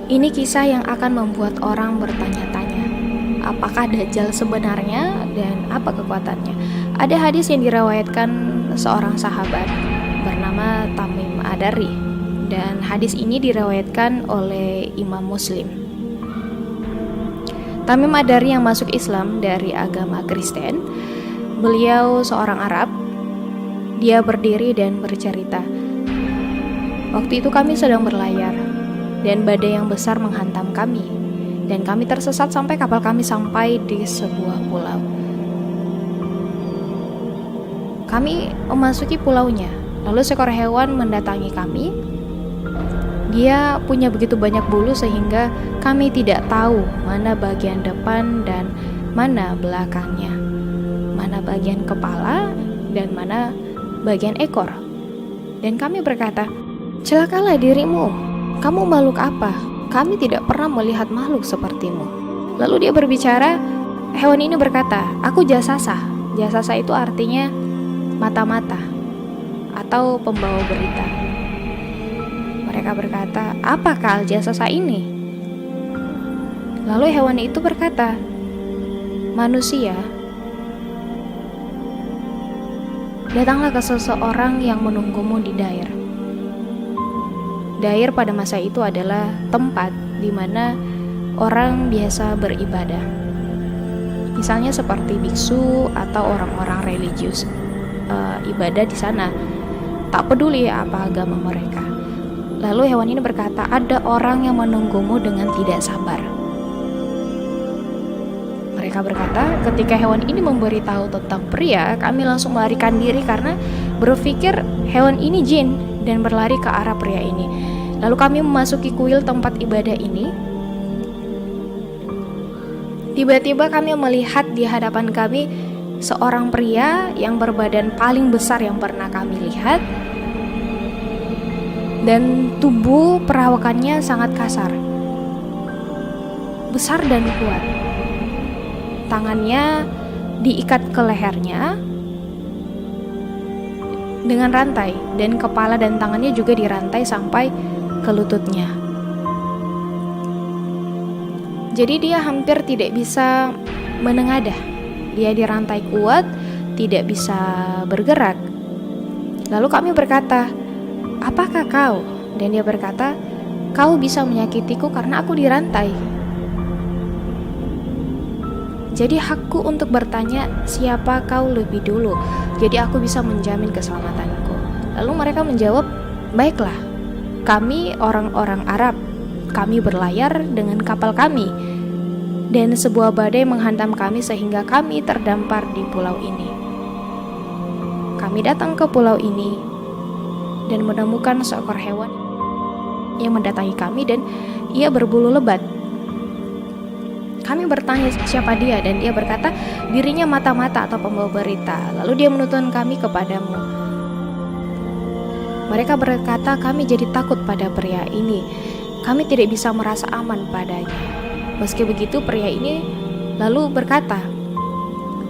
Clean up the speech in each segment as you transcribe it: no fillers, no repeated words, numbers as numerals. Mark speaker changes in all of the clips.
Speaker 1: Ini kisah yang akan membuat orang bertanya-tanya, apakah Dajjal sebenarnya dan apa kekuatannya? Ada hadis yang diriwayatkan seorang sahabat bernama Tamim Ad-Dari, dan hadis ini diriwayatkan oleh Imam Muslim. Tamim Ad-Dari yang masuk Islam dari agama Kristen, beliau seorang Arab. Dia berdiri dan bercerita, waktu itu kami sedang berlayar dan badai yang besar menghantam kami, dan kami tersesat sampai kapal kami sampai di sebuah pulau. Kami memasuki pulaunya, lalu seekor hewan mendatangi kami. Dia punya begitu banyak bulu sehingga kami tidak tahu mana bagian depan dan mana belakangnya, mana bagian kepala dan mana bagian ekor. Dan kami berkata, celakalah dirimu. Kamu makhluk apa? Kami tidak pernah melihat makhluk sepertimu. Lalu dia berbicara, hewan ini berkata, aku jasasa. Jasasa itu artinya mata-mata atau pembawa berita. Mereka berkata, apakah jasasa ini? Lalu hewan itu berkata, manusia. Datanglah ke seseorang yang menunggumu di Dair. Dair pada masa itu adalah tempat di mana orang biasa beribadah. Misalnya seperti biksu atau orang-orang religius ibadah di sana. Tak peduli apa agama mereka. Lalu hewan ini berkata, ada orang yang menunggumu dengan tidak sabar. Mereka berkata, ketika hewan ini memberitahu tentang pria, kami langsung melarikan diri karena berpikir hewan ini jin dan berlari ke arah pria ini. Lalu kami memasuki kuil tempat ibadah ini. Tiba-tiba kami melihat di hadapan kami seorang pria yang berbadan paling besar yang pernah kami lihat, dan tubuh perawakannya sangat kasar, besar dan kuat. Tangannya diikat ke lehernya dengan rantai, dan kepala dan tangannya juga dirantai sampai ke lututnya. Jadi dia hampir tidak bisa menengadah. Dia dirantai kuat, tidak bisa bergerak. Lalu kami berkata, apakah kau? Dan dia berkata, kau bisa menyakitiku karena aku dirantai. Jadi hakku untuk bertanya siapa kau lebih dulu. Jadi aku bisa menjamin keselamatanku. Lalu mereka menjawab, baiklah, kami orang-orang Arab. Kami berlayar dengan kapal kami, dan sebuah badai menghantam kami sehingga kami terdampar di pulau ini. Kami datang ke pulau ini dan menemukan seekor hewan yang mendatangi kami, dan ia berbulu lebat. Kami bertanya siapa dia, dan dia berkata dirinya mata-mata atau pembawa berita. Lalu dia menuntun kami kepadamu. Mereka berkata, kami jadi takut pada pria ini. Kami tidak bisa merasa aman padanya. Meski begitu, pria ini lalu berkata,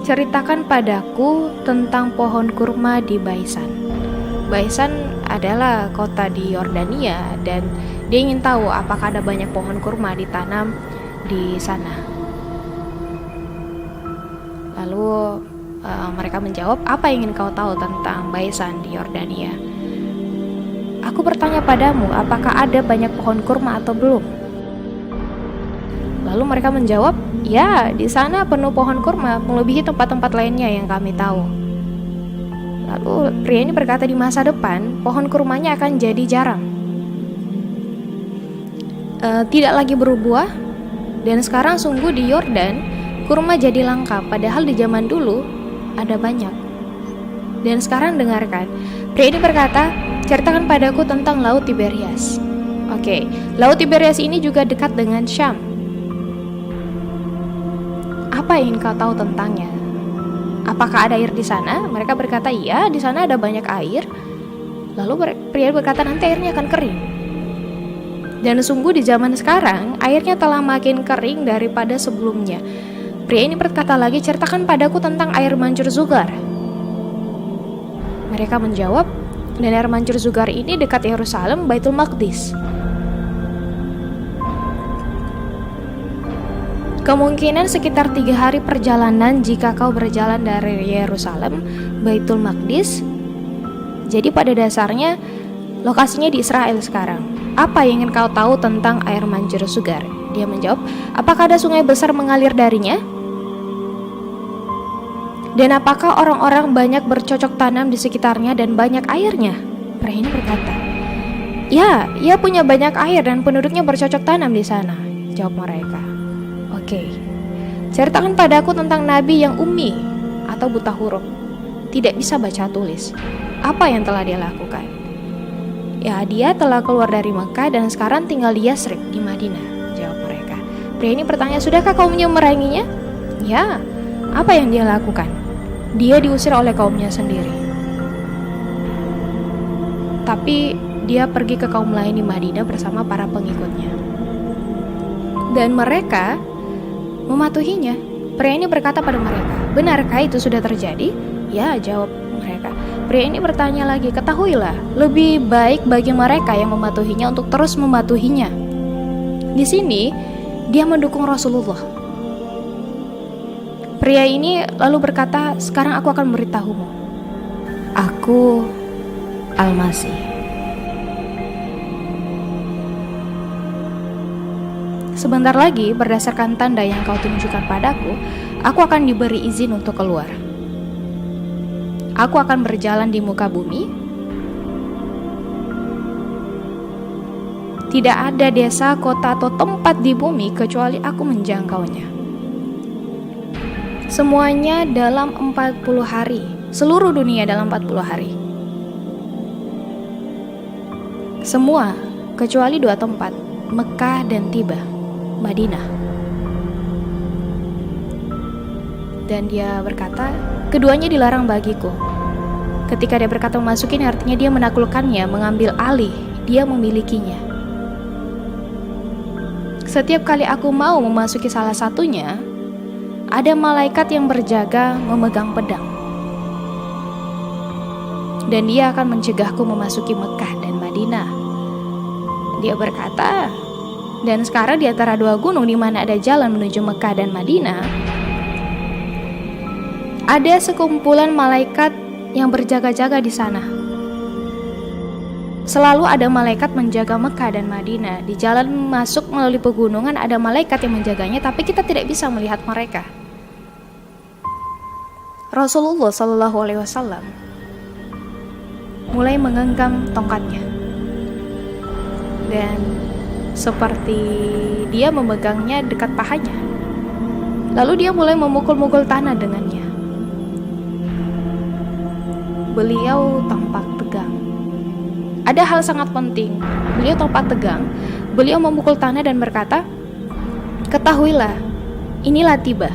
Speaker 1: ceritakan padaku tentang pohon kurma di Baisan. Baisan adalah kota di Yordania, dan dia ingin tahu apakah ada banyak pohon kurma ditanam di sana. Lalu mereka menjawab, apa yang ingin kau tahu tentang Baisan di Yordania? Aku bertanya padamu, apakah ada banyak pohon kurma atau belum? Lalu mereka menjawab, ya, di sana penuh pohon kurma, melebihi tempat-tempat lainnya yang kami tahu. Lalu pria ini berkata, di masa depan pohon kurmanya akan jadi jarang, tidak lagi berbuah, dan sekarang sungguh di Yordan kurma jadi langka, padahal di zaman dulu ada banyak. Dan sekarang dengarkan, pria ini berkata, ceritakan padaku tentang Laut Tiberias. Oke, Laut Tiberias ini juga dekat dengan Syam. Apa yang kau tahu tentangnya? Apakah ada air di sana? Mereka berkata, iya, di sana ada banyak air. Lalu pria berkata, nanti airnya akan kering. Dan sungguh di zaman sekarang airnya telah makin kering daripada sebelumnya. Pria ini berkata lagi, ceritakan padaku tentang air mancur Zugar. Mereka menjawab, dan air mancur Zugar ini dekat Yerusalem, Baitul Maqdis. Kemungkinan sekitar 3 hari perjalanan jika kau berjalan dari Yerusalem, Baitul Maqdis. Jadi pada dasarnya lokasinya di Israel sekarang. Apa yang ingin kau tahu tentang air mancur sugar? Dia menjawab, apakah ada sungai besar mengalir darinya? Dan apakah orang-orang banyak bercocok tanam di sekitarnya dan banyak airnya? Pria ini berkata, ya, ia punya banyak air dan penduduknya bercocok tanam di sana. Jawab mereka, oke. Ceritakan padaku tentang nabi yang ummi atau buta huruf, tidak bisa baca tulis. Apa yang telah dia lakukan? Ya, dia telah keluar dari Mekah dan sekarang tinggal di Yasrib di Madinah. Jawab mereka. Pria ini bertanya, sudahkah kau memeranginya? Ya. Apa yang dia lakukan? Dia diusir oleh kaumnya sendiri. Tapi dia pergi ke kaum lain di Madinah bersama para pengikutnya. Dan mereka mematuhinya. Pria ini berkata pada mereka, benarkah itu sudah terjadi? Ya, jawab mereka. Pria ini bertanya lagi, ketahuilah, lebih baik bagi mereka yang mematuhinya untuk terus mematuhinya. Di sini, dia mendukung Rasulullah. Pria ini lalu berkata, sekarang aku akan memberitahumu. Aku Al-Masih. Sebentar lagi, berdasarkan tanda yang kau tunjukkan padaku, aku akan diberi izin untuk keluar. Aku akan berjalan di muka bumi. Tidak ada desa, kota, atau tempat di bumi kecuali aku menjangkaunya. Semuanya dalam 40 hari. Seluruh dunia dalam 40 hari. Semua kecuali 2 tempat, Mekah dan Tibah, Madinah. Dan dia berkata, keduanya dilarang bagiku. Ketika dia berkata memasuki, artinya dia menaklukkannya, mengambil alih, dia memilikinya. Setiap kali aku mau memasuki salah satunya, ada malaikat yang berjaga memegang pedang. Dan dia akan mencegahku memasuki Mekah dan Madinah. Dia berkata, dan sekarang di antara 2 gunung di mana ada jalan menuju Mekah dan Madinah, ada sekumpulan malaikat yang berjaga-jaga di sana. Selalu ada malaikat menjaga Mekah dan Madinah. Di jalan masuk melalui pegunungan ada malaikat yang menjaganya, tapi kita tidak bisa melihat mereka. Rasulullah SAW mulai menggenggam tongkatnya, dan seperti dia memegangnya dekat pahanya. Lalu dia mulai memukul-mukul tanah dengannya. Beliau tampak tegang. Ada hal sangat penting. Beliau tampak tegang. Beliau memukul tanah dan berkata, ketahuilah, inilah Tibah.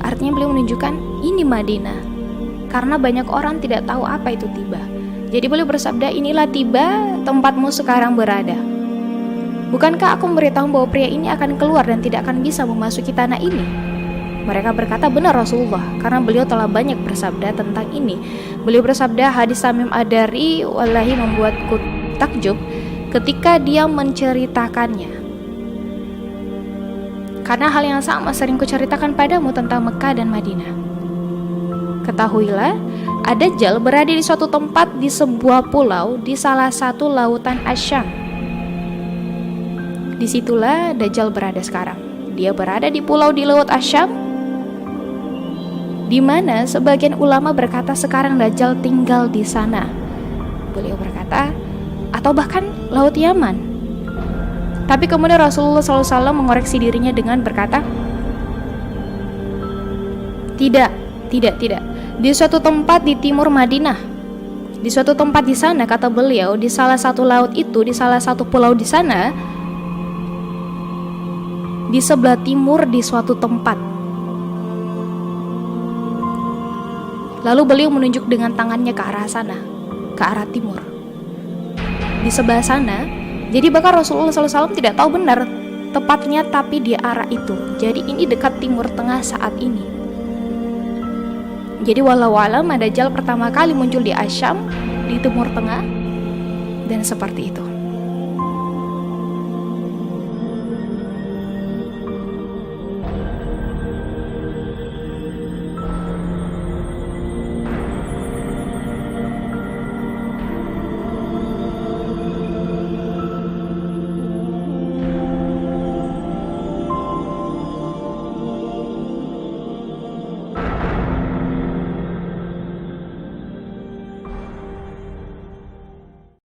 Speaker 1: Artinya beliau menunjukkan ini Madinah. Karena banyak orang tidak tahu apa itu Tibah. Jadi beliau bersabda, inilah Tibah, tempatmu sekarang berada. Bukankah aku memberitahu bahwa pria ini akan keluar dan tidak akan bisa memasuki tanah ini? Mereka berkata, benar Rasulullah, karena beliau telah banyak bersabda tentang ini. Beliau bersabda, hadis Tamim Ad-Dari wallahi membuatku takjub ketika dia menceritakannya. Karena hal yang sama sering kuceritakan padamu tentang Mekah dan Madinah. Ketahuilah, Ad-Dajjal berada di suatu tempat di sebuah pulau di salah satu lautan Asyam. Disitulah Dajjal berada sekarang. Dia berada di pulau di laut Asyam, di mana sebagian ulama berkata sekarang Dajjal tinggal di sana. Beliau berkata, atau bahkan laut Yaman. Tapi kemudian Rasulullah SAW mengoreksi dirinya dengan berkata, tidak. Di suatu tempat di timur Madinah. Di suatu tempat di sana, kata beliau, di salah satu laut itu, di salah satu pulau di sana, di sebelah timur di suatu tempat. Lalu beliau menunjuk dengan tangannya ke arah sana, ke arah timur. Di sebelah sana, jadi bahkan Rasulullah SAW tidak tahu benar tepatnya, tapi di arah itu. Jadi ini dekat timur tengah saat ini. Jadi walau alam, Dajjal pertama kali muncul di Asyam, di timur tengah, dan seperti itu.